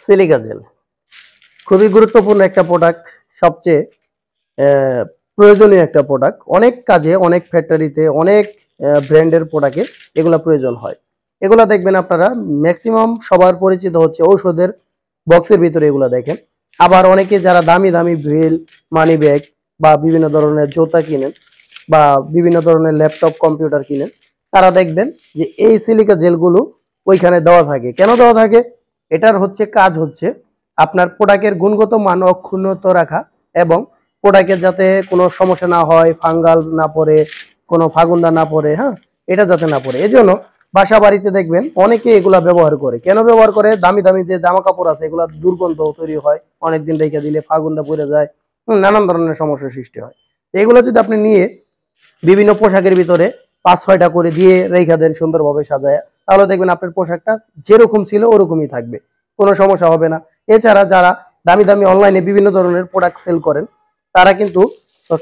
Silica gel খুবই গুরুত্বপূর্ণ একটা প্রোডাক্ট, সবচেয়ে প্রয়োজনীয় একটা প্রোডাক্ট। অনেক কাজে, অনেক ফ্যাক্টরিতে, অনেক ব্র্যান্ডের প্রোডাক্টে এগুলা প্রয়োজন হয়। এগুলা দেখবেন আপনারা ম্যাক্সিমাম সবার পরিচিত হচ্ছে ঔষধের বক্সের ভিতরে এগুলা দেখেন। আবার অনেকে যারা দামি দামি বেল্ট, মানি ব্যাগ বা বিভিন্ন ধরনের জুতা কিনেন বা বিভিন্ন ধরনের ল্যাপটপ কম্পিউটার কিনেন, তারা দেখবেন যে এই সিলিকা জেলগুলো ওইখানে দেওয়া থাকে। কেন দেওয়া থাকে? এটার হচ্ছে কাজ হচ্ছে আপনার প্রোডাক্টের গুণগত মান অক্ষুণ্ণত রাখা এবং প্রোডাক্টের যাতে কোনো সমস্যা না হয়, ফাঙ্গাল না পড়ে, কোনো ফাগুন্দা না পড়ে, হ্যাঁ, এটা যাতে না পড়ে। এজন্য বাসা বাড়িতে দেখবেন অনেকে এগুলা ব্যবহার করে। কেন ব্যবহার করে? দামি দামি যে জামা কাপড় আছে এগুলা দুর্গন্ধ তৈরি হয়, অনেকদিন রেখে দিলে ফাগুন্দা পড়ে যায়, নানান ধরনের সমস্যার সৃষ্টি হয়। এগুলো যদি আপনি নিয়ে বিভিন্ন পোশাকের ভিতরে 5-6টা করে দিয়ে রেখে দেন সুন্দরভাবে সাজায়, তাহলে দেখবেন আপনার পোশাকটা যেরকম ছিল ওরকমই থাকবে, কোনো সমস্যা হবে না। এছাড়া যারা দামি দামি অনলাইনে বিভিন্ন ধরনের প্রোডাক্ট সেল করেন, তারা কিন্তু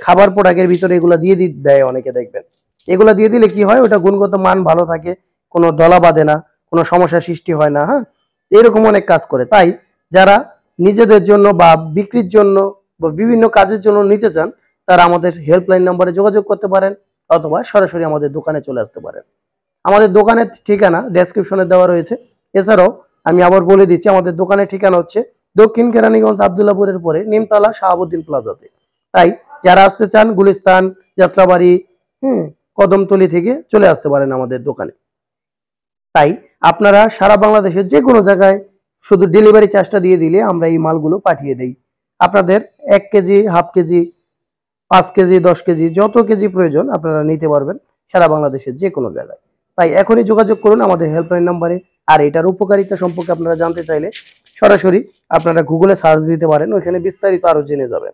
খাবার প্রোডাক্টের ভিতরে এগুলা দিয়ে দেয় অনেকে দেখবেন। এগুলা দিয়ে দিলে কি হয়, ওটা গুণগত মান ভালো থাকে, কোনো দলা বাঁধে না, কোনো সমস্যার সৃষ্টি হয় না। হ্যাঁ, এরকম অনেক কাজ করে। তাই যারা নিজেদের জন্য বা বিক্রির জন্য বা বিভিন্ন কাজের জন্য নিতে চান, তারা আমাদের হেল্পলাইন নম্বরে যোগাযোগ করতে পারেন অথবা সরাসরি আমাদের দোকানে চলে আসতে পারেন। আমাদের দোকানের ঠিকানা ডেসক্রিপশনে দেওয়া রয়েছে। এছাড়াও আমি আবার বলে দিচ্ছি, আমাদের দোকানের ঠিকানা হচ্ছে দক্ষিণ কেরানীগঞ্জ আবদুল্লাপুরের পরে নিমতলা শাহাবুদ্দিন প্লাজাতে। তাই যারা আসতে চান গুলিস্তান, যাত্রাবাড়ি, কদমতলী থেকে চলে আসতে পারেন আমাদের দোকানে। তাই আপনারা সারা বাংলাদেশের যে কোনো জায়গায় শুধু ডেলিভারি চার্জটা দিয়ে দিলে আমরা এই মালগুলো পাঠিয়ে দেই। আপনাদের 1 KG, half KG, 5 KG, 10 KG, যত কেজি প্রয়োজন আপনারা নিতে পারবেন সারা বাংলাদেশের যে কোনো জায়গায়। তাই এখনই যোগাযোগ করুন আমাদের হেল্পলাইন নাম্বারে। আর এটার উপকারিতা সম্পর্কে আপনারা জানতে চাইলে সরাসরি আপনারা গুগলে সার্চ দিতে পারেন, ওইখানে বিস্তারিত আরো জেনে যাবেন।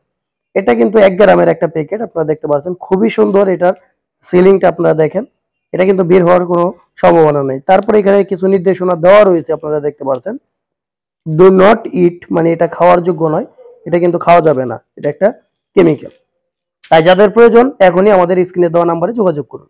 এটা কিন্তু 1 গ্রামের একটা প্যাকেট, আপনারা দেখতে পাচ্ছেন খুবই সুন্দর। এটার সিলিংটা আপনারা দেখেন, এটা কিন্তু বের হওয়ার কোনো সম্ভাবনা নেই। তারপরে এখানে কিছু নির্দেশনা দেওয়া রয়েছে, আপনারা দেখতে পাচ্ছেন ডু নট ইট, মানে এটা খাওয়ার যোগ্য নয়, এটা কিন্তু খাওয়া যাবে না, এটা একটা কেমিক্যাল। তাই যাদের প্রয়োজন এখনই আমাদের স্ক্রিনে দেওয়া নাম্বারে যোগাযোগ করুন।